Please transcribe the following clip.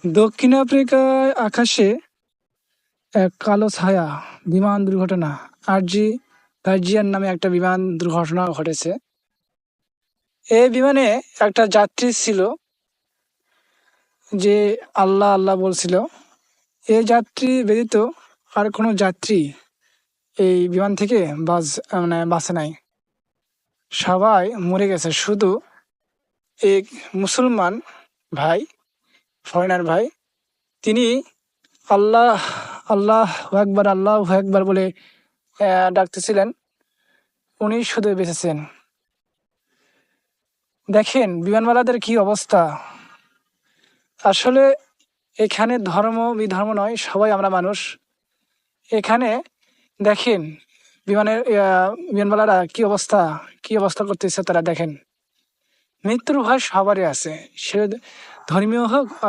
দক্ষিণ আফ্রিকায় আকাশে এক কালো ছায়া, বিমান দুর্ঘটনা। ভার্জিয়ান নামে একটা বিমান দুর্ঘটনা ঘটেছে। এই বিমানে একটা যাত্রী ছিল যে আল্লাহ আল্লাহ বলছিল। এই যাত্রী ব্যতীত আর কোনো যাত্রী এই বিমান থেকে বাসে নাই, সবাই মরে গেছে। শুধু এক মুসলমান ভাই, ফরেনার ভাই, তিনি আল্লাহ আল্লাহু আকবার বলে ডাকতেছিলেন, উনি শুধু বেঁচেছেন। দেখেন বিমানবালাদের কি অবস্থা। আসলে এখানে ধর্ম বিধর্ম নয়, সবাই আমরা মানুষ। এখানে দেখেন বিমানবালারা কি অবস্থা করতেছে তারা। দেখেন, মৃত্যুর ভয় সবারই আছে, সে ধর্মীয় হোক